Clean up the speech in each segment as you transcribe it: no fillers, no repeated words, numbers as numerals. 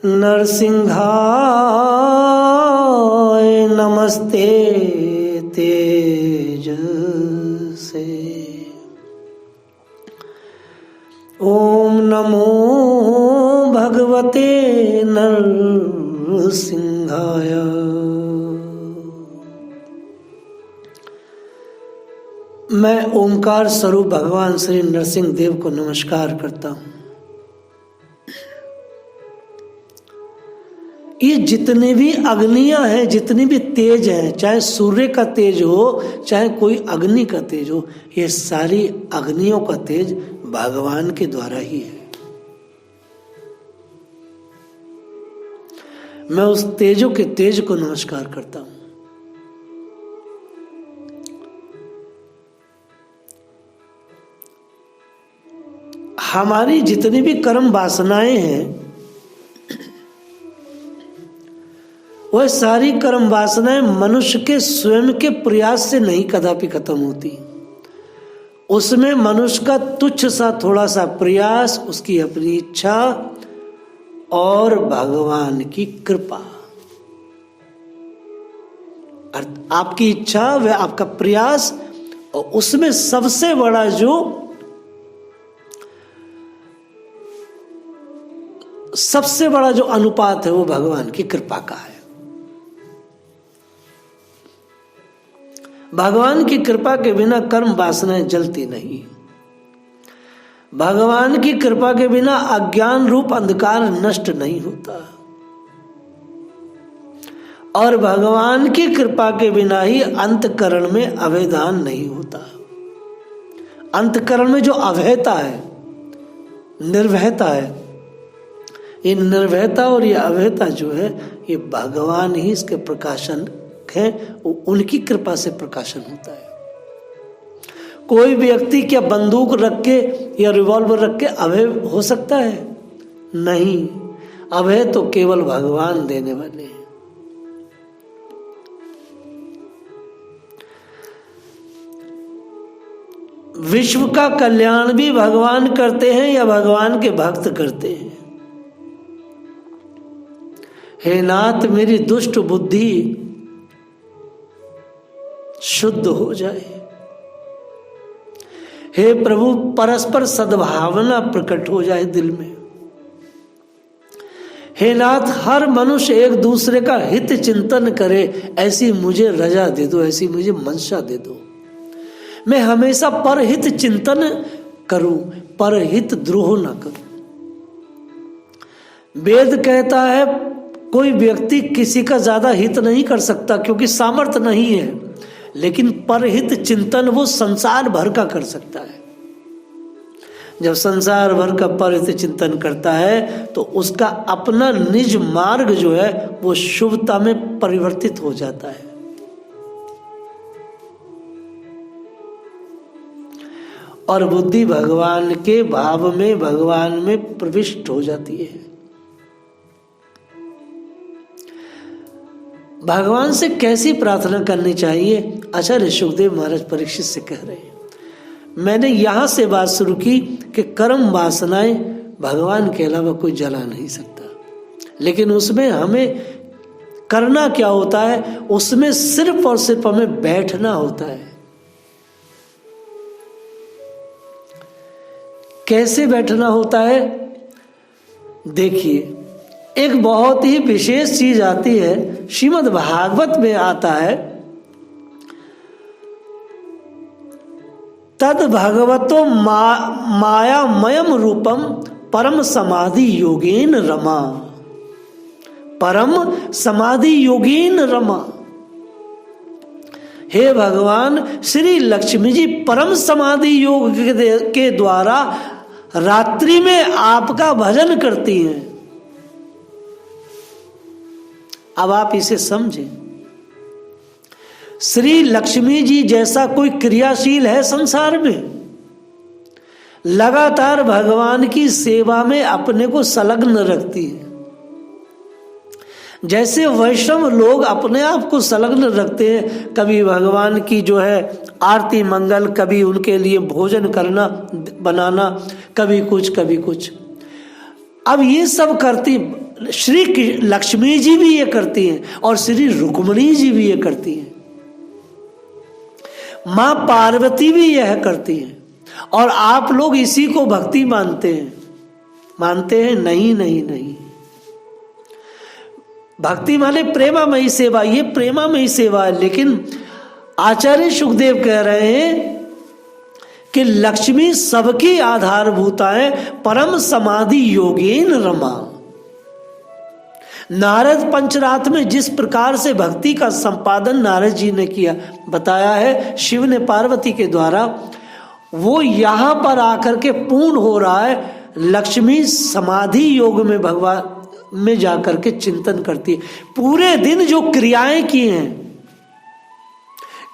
नरसिंहाय नमस्ते तेजसे। ओम नमो भगवते नरसिंहाय। मैं ओंकार स्वरूप भगवान श्री नरसिंह देव को नमस्कार करता हूँ। ये जितने भी अग्नियां हैं, जितनी भी तेज हैं, चाहे सूर्य का तेज हो, चाहे कोई अग्नि का तेज हो, ये सारी अग्नियों का तेज भगवान के द्वारा ही है। मैं उस तेजों के तेज को नमस्कार करता हूं। हमारी जितनी भी कर्म वासनाएं हैं, वह सारी कर्म वासनाएं मनुष्य के स्वयं के प्रयास से नहीं कदापि खत्म होती। उसमें मनुष्य का तुच्छ सा थोड़ा सा प्रयास, उसकी अपनी इच्छा और भगवान की कृपा। आपकी इच्छा व आपका प्रयास, और उसमें सबसे बड़ा जो अनुपात है वो भगवान की कृपा का है। भगवान की कृपा के बिना कर्म वासनाएं जलती नहीं। भगवान की कृपा के बिना अज्ञान रूप अंधकार नष्ट नहीं होता, और भगवान की कृपा के बिना ही अंतकरण में अवैधान नहीं होता। अंतकरण में जो अभयता है, निर्भयता है, ये निर्भयता और ये अभयता जो है, ये भगवान ही इसके प्रकाशन है, उनकी कृपा से प्रकाशन होता है। कोई व्यक्ति क्या बंदूक रख के या रिवॉल्वर रख के अभय हो सकता है? नहीं, अभय तो केवल भगवान देने वाले हैं। विश्व का कल्याण भी भगवान करते हैं या भगवान के भक्त करते हैं। हे नाथ, मेरी दुष्ट बुद्धि शुद्ध हो जाए। हे प्रभु, परस्पर सद्भावना प्रकट हो जाए दिल में। हे नाथ, हर मनुष्य एक दूसरे का हित चिंतन करे, ऐसी मुझे रजा दे दो, ऐसी मुझे मंशा दे दो। मैं हमेशा परहित चिंतन करूं, परहित द्रोह ना करूं। वेद कहता है कोई व्यक्ति किसी का ज्यादा हित नहीं कर सकता क्योंकि सामर्थ्य नहीं है, लेकिन परहित चिंतन वो संसार भर का कर सकता है। जब संसार भर का परहित चिंतन करता है तो उसका अपना निज मार्ग जो है वो शुभता में परिवर्तित हो जाता है। और बुद्धि भगवान के भाव में, भगवान में प्रविष्ट हो जाती है। भगवान से कैसी प्रार्थना करनी चाहिए? आचार्य सुखदेव महाराज परीक्षित से कह रहे हैं। मैंने यहां से बात शुरू की कि कर्म वासनाएं भगवान के अलावा कोई जला नहीं सकता, लेकिन उसमें हमें करना क्या होता है? उसमें सिर्फ और सिर्फ हमें बैठना होता है। कैसे बैठना होता है? देखिए, एक बहुत ही विशेष चीज आती है, श्रीमद् भागवत में आता है, तद भगवतो मायामयम रूपम परम समाधि योगेन रमा। परम समाधि योगेन रमा। हे भगवान, श्री लक्ष्मी जी परम समाधि योग के द्वारा रात्रि में आपका भजन करती हैं। अब आप इसे समझें। श्री लक्ष्मी जी जैसा कोई क्रियाशील है संसार में? लगातार भगवान की सेवा में अपने को संलग्न रखती है। जैसे वैष्णव लोग अपने आप को संलग्न रखते हैं, कभी भगवान की जो है आरती मंगल, कभी उनके लिए भोजन करना बनाना, कभी कुछ कभी कुछ। अब ये सब करती लक्ष्मी जी भी ये करती हैं और श्री रुक्मिणी जी भी ये करती हैं, मां पार्वती भी यह करती हैं। और आप लोग इसी को भक्ति मानते हैं? मानते हैं? नहीं नहीं नहीं। भक्ति माने प्रेमामयी सेवा, ये प्रेमामयी सेवा है। लेकिन आचार्य सुखदेव कह रहे हैं कि लक्ष्मी सबकी आधारभूता है, परम समाधि योगेन रमा। नारद पंचरात में जिस प्रकार से भक्ति का संपादन नारद जी ने किया, बताया है शिव ने पार्वती के द्वारा, वो यहां पर आकर के पूर्ण हो रहा है। लक्ष्मी समाधि योग में भगवान में जाकर के चिंतन करती है। पूरे दिन जो क्रियाएं की हैं,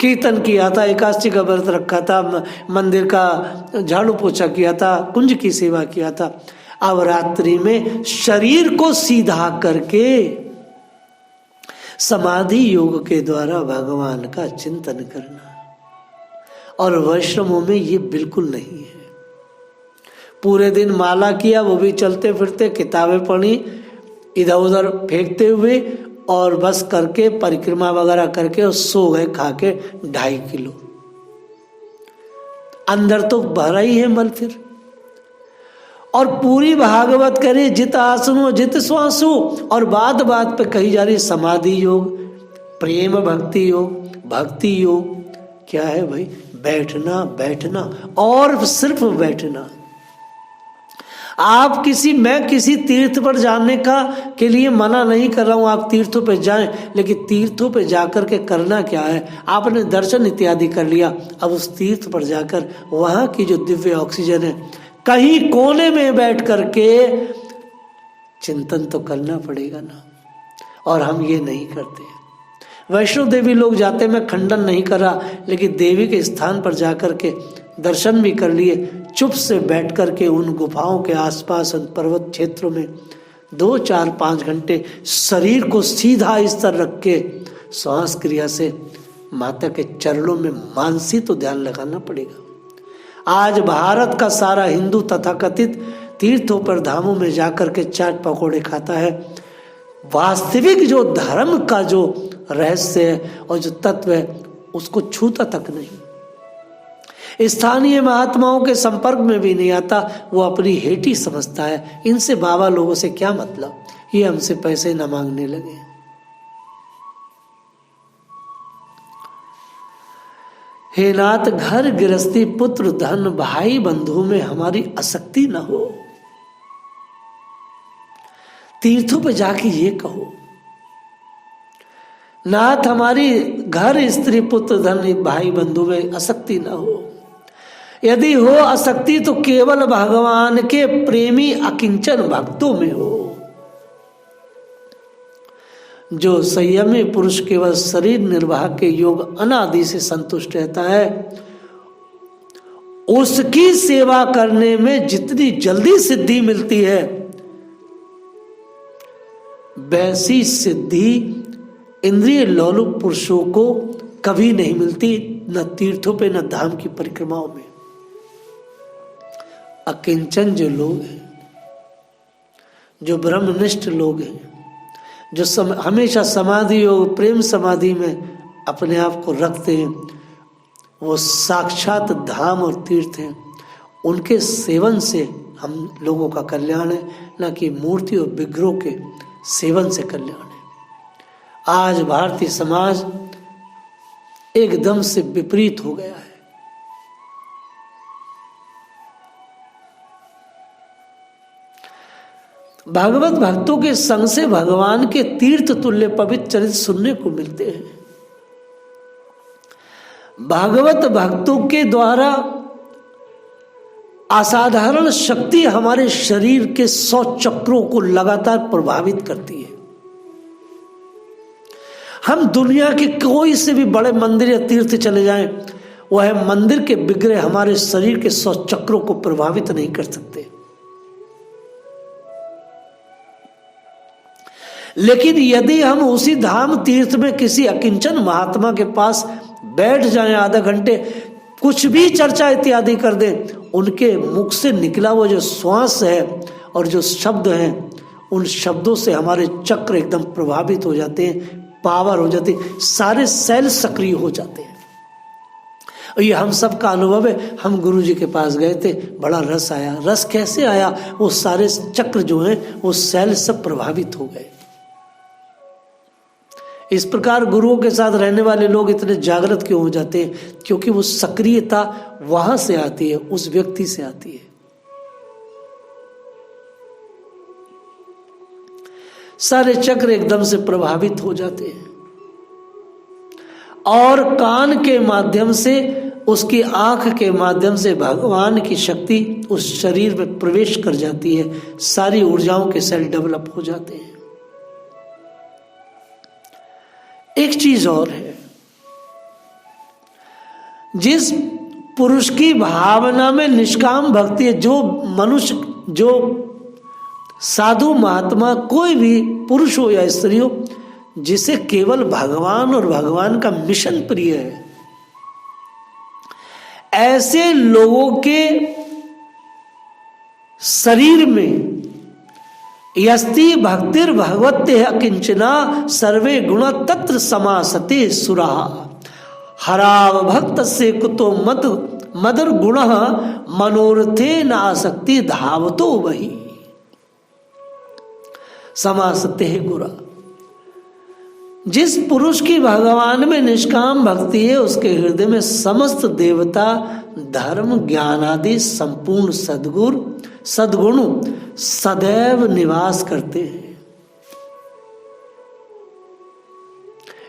कीर्तन किया था, एकादशी का व्रत रखा था, मंदिर का झाड़ू पोछा किया था, कुंज की सेवा किया था, अब रात्रि में शरीर को सीधा करके समाधि योग के द्वारा भगवान का चिंतन करना। और वैष्णवों में ये बिल्कुल नहीं है। पूरे दिन माला किया, वो भी चलते फिरते, किताबें पढ़ी, इधर उधर फेंकते हुए, और बस करके परिक्रमा वगैरह करके और सो गए खा के 2.5 किलो। अंदर तो भरा ही है मल फिर। और पूरी भागवत करे जित आसनो जित श्वासो, और बात बात पे कही जा रही समाधि योग, प्रेम भक्ति योग, भक्ति योग। क्या है भाई? बैठना बैठना और सिर्फ बैठना। मैं किसी तीर्थ पर जाने के लिए मना नहीं कर रहा हूं, आप तीर्थों पे जाएं, लेकिन तीर्थों पे जाकर के करना क्या है? आपने दर्शन इत्यादि कर लिया, अब उस तीर्थ पर जाकर वहां की जो दिव्य ऑक्सीजन है, कहीं कोने में बैठ करके चिंतन तो करना पड़ेगा ना। और हम ये नहीं करते। वैष्णो देवी लोग जाते, मैं खंडन नहीं कर रहा, लेकिन देवी के स्थान पर जाकर के दर्शन भी कर लिए, चुप से बैठ करके उन गुफाओं के आसपास, उन पर्वत क्षेत्रों में 2, 4, 5 घंटे शरीर को सीधा इस तरह रख के श्वास क्रिया से माता के चरणों में मानसी तो ध्यान लगाना पड़ेगा। आज भारत का सारा हिंदू तथाकथित तीर्थों पर, धामों में जाकर के चाट पकौड़े खाता है। वास्तविक जो धर्म का जो रहस्य है और जो तत्व है, उसको छूता तक नहीं। स्थानीय महात्माओं के संपर्क में भी नहीं आता, वो अपनी हेटी समझता है। इनसे बाबा लोगों से क्या मतलब, ये हमसे पैसे न मांगने लगे। हे नाथ, घर गृहस्थी, पुत्र धन, भाई बंधु में हमारी आसक्ति न हो। तीर्थों पे जाके ये कहो, नाथ हमारी घर, स्त्री, पुत्र, धन, भाई बंधु में आसक्ति न हो। यदि हो आसक्ति तो केवल भगवान के प्रेमी अकिंचन भक्तों में हो। जो संयमी पुरुष केवल शरीर निर्वाह के योग अनादि से संतुष्ट रहता है, उसकी सेवा करने में जितनी जल्दी सिद्धि मिलती है, वैसी सिद्धि इंद्रिय लोलुप पुरुषों को कभी नहीं मिलती, न तीर्थों पे न धाम की परिक्रमाओं में। अकिंचन जो लोग हैं, जो ब्रह्मनिष्ठ लोग हैं, जो हमेशा समाधि योग, प्रेम समाधि में अपने आप को रखते हैं, वो साक्षात धाम और तीर्थ हैं। उनके सेवन से हम लोगों का कल्याण है, न कि मूर्ति और विग्रह के सेवन से कल्याण है। आज भारतीय समाज एकदम से विपरीत हो गया है। भागवत भक्तों के संग से भगवान के तीर्थ तुल्य पवित्र चरित्र सुनने को मिलते हैं। भागवत भक्तों के द्वारा असाधारण शक्ति हमारे शरीर के 100 चक्रों को लगातार प्रभावित करती है। हम दुनिया के कोई से भी बड़े मंदिर या तीर्थ चले जाएं, वह मंदिर के विग्रह हमारे शरीर के 100 चक्रों को प्रभावित नहीं कर सकते। लेकिन यदि हम उसी धाम तीर्थ में किसी अकिंचन महात्मा के पास बैठ जाएं, आधा घंटे कुछ भी चर्चा इत्यादि कर दें, उनके मुख से निकला वो जो श्वास है और जो शब्द हैं, उन शब्दों से हमारे चक्र एकदम प्रभावित हो जाते हैं, पावर हो जाती है, सारे सेल सक्रिय हो जाते हैं। और ये हम सब का अनुभव है। हम गुरु जी के पास गए थे, बड़ा रस आया। रस कैसे आया? वो सारे चक्र जो हैं वो सेल सब प्रभावित हो गए। इस प्रकार गुरुओं के साथ रहने वाले लोग इतने जागृत क्यों हो जाते हैं? क्योंकि वो सक्रियता वहां से आती है, उस व्यक्ति से आती है। सारे चक्र एकदम से प्रभावित हो जाते हैं और कान के माध्यम से, उसकी आंख के माध्यम से भगवान की शक्ति उस शरीर में प्रवेश कर जाती है। सारी ऊर्जाओं के सेल डेवलप हो जाते हैं। एक चीज और है, जिस पुरुष की भावना में निष्काम भक्ति है, जो मनुष्य, जो साधु महात्मा, कोई भी पुरुष हो या स्त्री हो, जिसे केवल भगवान और भगवान का मिशन प्रिय है, ऐसे लोगों के शरीर में यस्ति भक्तिर् भगवते अकिंचना सर्वे गुण तत्र समासते सुरा हराव भक्त से कुतो मदर गुण मनोरथे न आसक्ति धावतो वही समासते गुरा। जिस पुरुष की भगवान में निष्काम भक्ति है, उसके हृदय में समस्त देवता, धर्म, ज्ञान आदि संपूर्ण सद्गुण सदैव निवास करते हैं।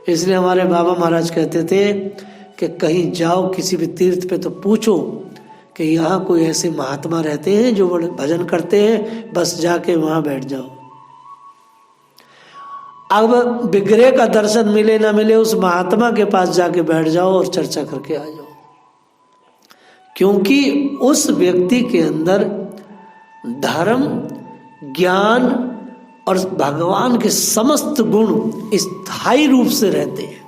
इसलिए हमारे बाबा महाराज कहते थे कि कहीं जाओ किसी भी तीर्थ पे तो पूछो कि यहाँ कोई ऐसे महात्मा रहते हैं जो बड़े भजन करते हैं, बस जाके वहां बैठ जाओ। अब विग्रह का दर्शन मिले ना मिले, उस महात्मा के पास जाके बैठ जाओ और चर्चा करके आ जाओ, क्योंकि उस व्यक्ति के अंदर धर्म, ज्ञान और भगवान के समस्त गुण स्थायी रूप से रहते हैं।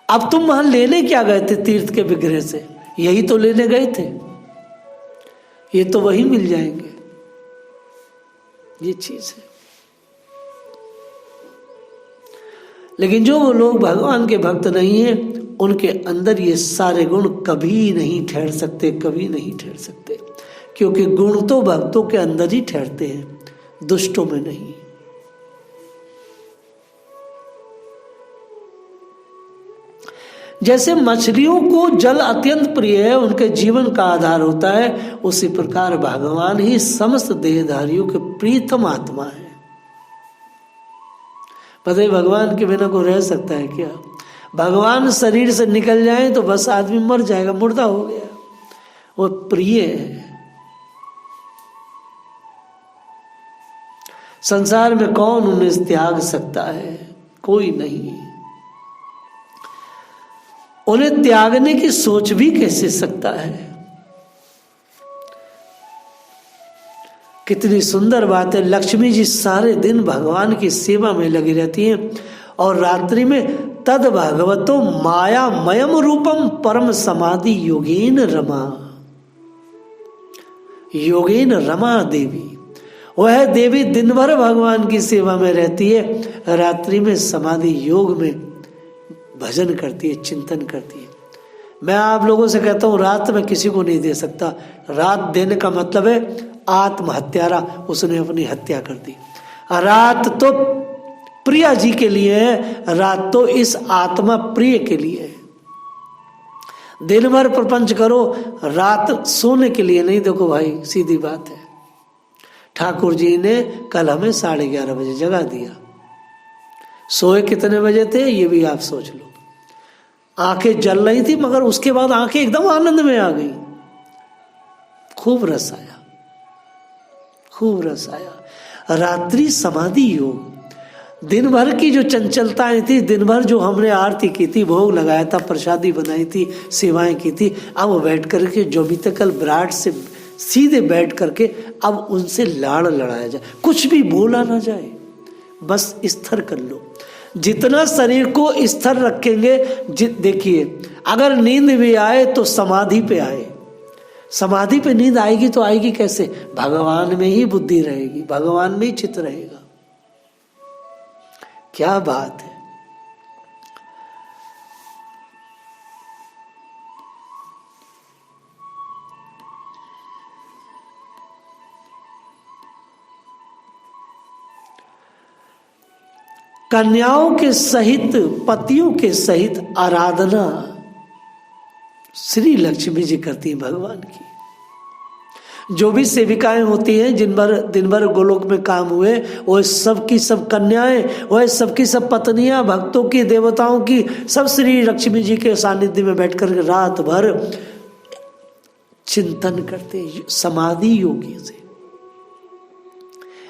अब तुम वहां लेने क्या गए थे तीर्थ के विग्रह से? यही तो लेने गए थे, ये तो वही मिल जाएंगे। ये चीज है। लेकिन जो लोग भगवान के भक्त नहीं है, उनके अंदर ये सारे गुण कभी नहीं ठहर सकते, कभी नहीं ठहर सकते, क्योंकि गुण तो भक्तों के अंदर ही ठहरते हैं, दुष्टों में नहीं। जैसे मछलियों को जल अत्यंत प्रिय है, उनके जीवन का आधार होता है, उसी प्रकार भगवान ही समस्त देहधारियों के प्रीतम आत्मा है। पता है भगवान के बिना कोई रह सकता है क्या? भगवान शरीर से निकल जाए तो बस आदमी मर जाएगा, मुर्दा हो गया। वो प्रिय है। संसार में कौन उन्हें त्याग सकता है? कोई नहीं। उन्हें त्यागने की सोच भी कैसे सकता है? कितनी सुंदर बात है। लक्ष्मी जी सारे दिन भगवान की सेवा में लगी रहती हैं और रात्रि में तद भगवतो मायामयम रूपम परम समाधि योगेन रमा, योगेन रमा देवी। वह देवी दिन भर भगवान की सेवा में रहती है, रात्रि में समाधि योग में भजन करती है, चिंतन करती है। मैं आप लोगों से कहता हूं, रात में किसी को नहीं दे सकता। रात देने का मतलब है आत्महत्यारा, उसने अपनी हत्या कर दी। रात तो प्रिया जी के लिए है, रात तो इस आत्मा प्रिय के लिए है। दिन भर प्रपंच करो, रात सोने के लिए नहीं। देखो भाई, सीधी बात है। ठाकुर जी ने कल हमें 11:30 बजे जगा दिया। सोए कितने बजे थे ये भी आप सोच लो। आंखें जल रही थी, मगर उसके बाद आंखें एकदम आनंद में आ गई। खूब रस आया, खूब रस आया। रात्रि समाधि योग। दिन भर की जो चंचलताएं थी, दिन भर जो हमने आरती की थी, भोग लगाया था, प्रसादी बनाई थी, सेवाएं की थी, अब बैठ करके जो भी तक कल विराट से सीधे बैठ करके अब उनसे लाड़ लड़ाया जाए, कुछ भी बोला ना जाए, बस स्थिर कर लो। जितना शरीर को स्थिर रखेंगे, देखिए अगर नींद भी आए तो समाधि पे आए। समाधि पे नींद आएगी तो आएगी कैसे? भगवान में ही बुद्धि रहेगी, भगवान में ही चित्त रहेगा। क्या बात है। कन्याओं के सहित, पतियों के सहित आराधना श्री लक्ष्मी जी करती हैं भगवान की। जो भी सेविकाएं होती हैं, दिन भर गोलोक में काम हुए, वो सब की सब कन्याएं, वो सब की सब पत्नियां, भक्तों की, देवताओं की, सब श्री लक्ष्मी जी के सानिध्य में बैठकर रात भर चिंतन करते हैं समाधि योगी से।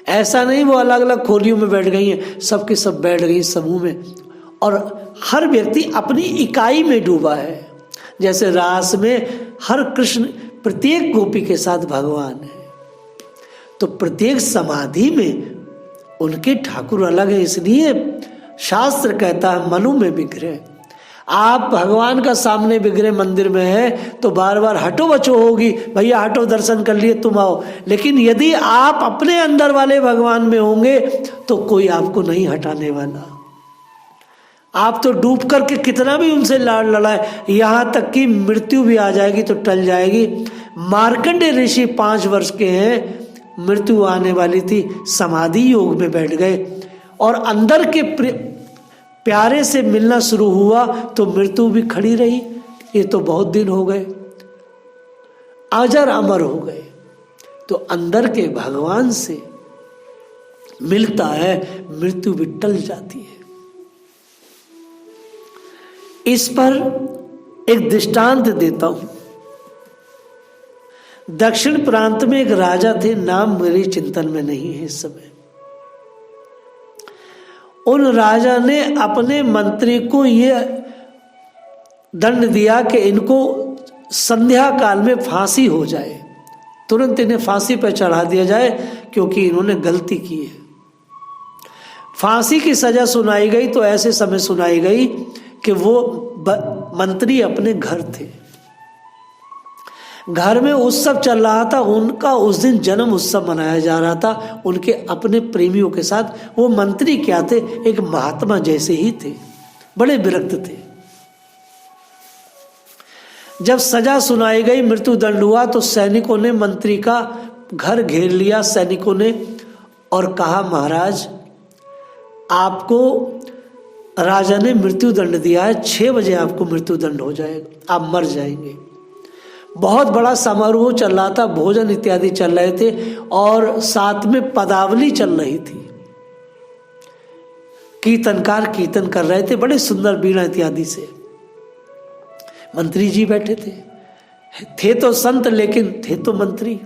ऐसा नहीं वो अलग अलग खोलियों में बैठ गई हैं, सबके सब बैठ गई समूह में, और हर व्यक्ति अपनी इकाई में डूबा है। जैसे रास में हर कृष्ण प्रत्येक गोपी के साथ भगवान है, तो प्रत्येक समाधि में उनके ठाकुर अलग है। इसलिए शास्त्र कहता है मनु में विग्रह। आप भगवान का सामने विग्रह मंदिर में है तो बार बार हटो बचो होगी, भैया हटो दर्शन कर लिए तुम आओ। लेकिन यदि आप अपने अंदर वाले भगवान में होंगे तो कोई आपको नहीं हटाने वाला। आप तो डूब करके कितना भी उनसे लड़ाए, यहाँ तक कि मृत्यु भी आ जाएगी तो टल जाएगी। मार्कंडेय ऋषि 5 वर्ष के हैं, मृत्यु आने वाली थी, समाधि योग में बैठ गए और अंदर के प्यारे से मिलना शुरू हुआ तो मृत्यु भी खड़ी रही। ये तो बहुत दिन हो गए, अजर अमर हो गए। तो अंदर के भगवान से मिलता है, मृत्यु भी टल जाती है। इस पर एक दृष्टांत देता हूं। दक्षिण प्रांत में एक राजा थे, नाम मेरे चिंतन में नहीं है इस समय। उन राजा ने अपने मंत्री को ये दंड दिया कि इनको संध्या काल में फांसी हो जाए, तुरंत इन्हें फांसी पर चढ़ा दिया जाए क्योंकि इन्होंने गलती की है। फांसी की सजा सुनाई गई तो ऐसे समय सुनाई गई कि वो मंत्री अपने घर थे, घर में उत्सव चल रहा था, उनका उस दिन जन्म उत्सव मनाया जा रहा था उनके अपने प्रेमियों के साथ। वो मंत्री क्या थे, एक महात्मा जैसे ही थे, बड़े विरक्त थे। जब सजा सुनाई गई, मृत्यु दंड हुआ तो सैनिकों ने मंत्री का घर घेर लिया, सैनिकों ने, और कहा महाराज आपको राजा ने मृत्यु दंड दिया है, 6 बजे आपको मृत्यु दंड हो जाएगा, आप मर जाएंगे। बहुत बड़ा समारोह चल रहा था, भोजन इत्यादि चल रहे थे और साथ में पदावली चल रही थी। कीर्तनकार कीर्तन कर रहे थे बड़े सुंदर बीड़ा इत्यादि से। मंत्री जी बैठे थे तो संत लेकिन थे तो मंत्री।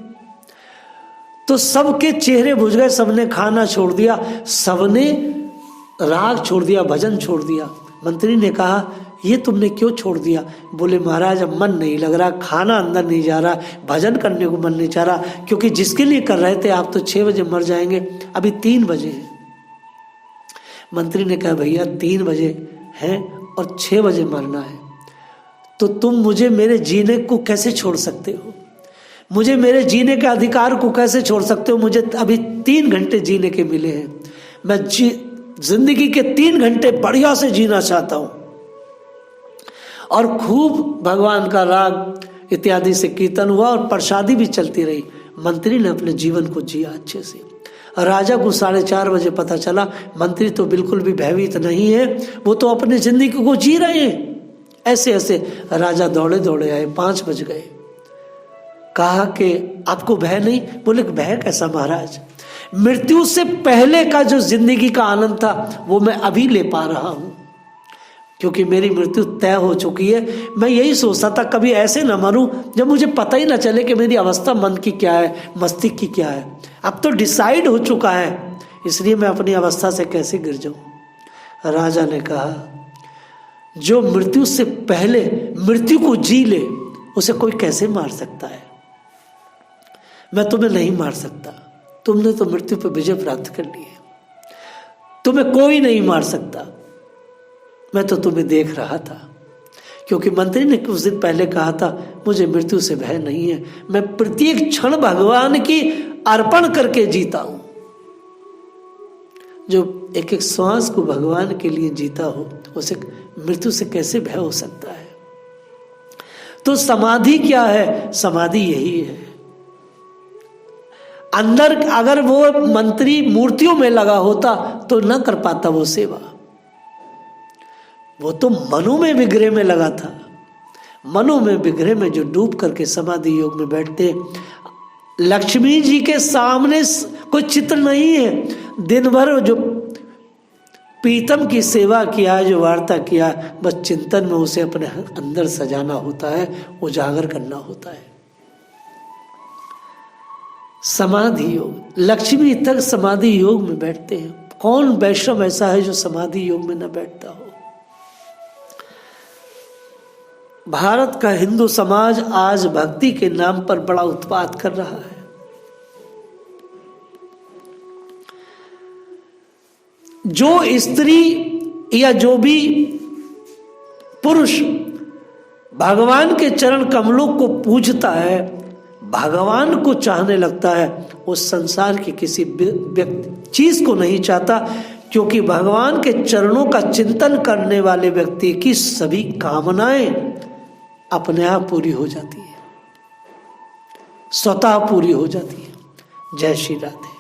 तो सबके चेहरे बुझ गए, सबने खाना छोड़ दिया, सबने राग छोड़ दिया, भजन छोड़ दिया। मंत्री ने कहा ये तुमने क्यों छोड़ दिया? बोले महाराज अब मन नहीं लग रहा, खाना अंदर नहीं जा रहा, भजन करने को मन नहीं चाह रहा, क्योंकि जिसके लिए कर रहे थे आप तो 6 बजे मर जाएंगे, अभी 3 बजे है। मंत्री ने कहा भैया 3 बजे हैं और 6 बजे मरना है, तो तुम मुझे मेरे जीने को कैसे छोड़ सकते हो? मुझे मेरे जीने के अधिकार को कैसे छोड़ सकते हो? मुझे अभी 3 घंटे जीने के मिले हैं, मैं जिंदगी के 3 घंटे बढ़िया से जीना चाहता हूं। और खूब भगवान का राग इत्यादि से कीर्तन हुआ और प्रसादी भी चलती रही। मंत्री ने अपने जीवन को जिया अच्छे से। राजा को 4:30 बजे पता चला, मंत्री तो बिल्कुल भी भयभीत नहीं है, वो तो अपनी जिंदगी को जी रहे हैं। ऐसे ऐसे राजा दौड़े दौड़े आए, 5 बज गए। कहा कि आपको भय नहीं? बोले भय कैसा महाराज, मृत्यु से पहले का जो जिंदगी का आनंद था वो मैं अभी ले पा रहा हूं, क्योंकि मेरी मृत्यु तय हो चुकी है। मैं यही सोचता था कभी ऐसे न मरूं जब मुझे पता ही ना चले कि मेरी अवस्था मन की क्या है, मस्तिष्क की क्या है। अब तो डिसाइड हो चुका है, इसलिए मैं अपनी अवस्था से कैसे गिर जाऊं। राजा ने कहा जो मृत्यु से पहले मृत्यु को जी ले उसे कोई कैसे मार सकता है? मैं तुम्हें नहीं मार सकता, तुमने तो मृत्यु पर विजय प्राप्त कर ली है, तुम्हें कोई नहीं मार सकता। मैं तो तुम्हें देख रहा था, क्योंकि मंत्री ने कुछ दिन पहले कहा था मुझे मृत्यु से भय नहीं है, मैं प्रत्येक क्षण भगवान की अर्पण करके जीता हूं। जो एक एक श्वास को भगवान के लिए जीता हो उसे मृत्यु से कैसे भय हो सकता है। तो समाधि क्या है? समाधि यही है। अंदर अगर वो मंत्री मूर्तियों में लगा होता तो न कर पाता वो सेवा। वो तो मनो में विग्रह में लगा था। मनो में विग्रह में जो डूब करके समाधि योग में बैठते, लक्ष्मी जी के सामने कोई चित्र नहीं है। दिन भर जो प्रीतम की सेवा किया, जो वार्ता किया, बस चिंतन में उसे अपने अंदर सजाना होता है, उजागर करना होता है। समाधि योग, लक्ष्मी तक समाधि योग में बैठते हैं। कौन वैष्णव ऐसा है जो समाधि योग में न बैठता हो। भारत का हिंदू समाज आज भक्ति के नाम पर बड़ा उत्पात कर रहा है। जो स्त्री या जो भी पुरुष भगवान के चरण कमलों को पूजता है, भगवान को चाहने लगता है, उस संसार की किसी व्यक्ति चीज को नहीं चाहता, क्योंकि भगवान के चरणों का चिंतन करने वाले व्यक्ति की सभी कामनाएं अपने आप पूरी हो जाती है, स्वतः पूरी हो जाती है। जय श्री राधे।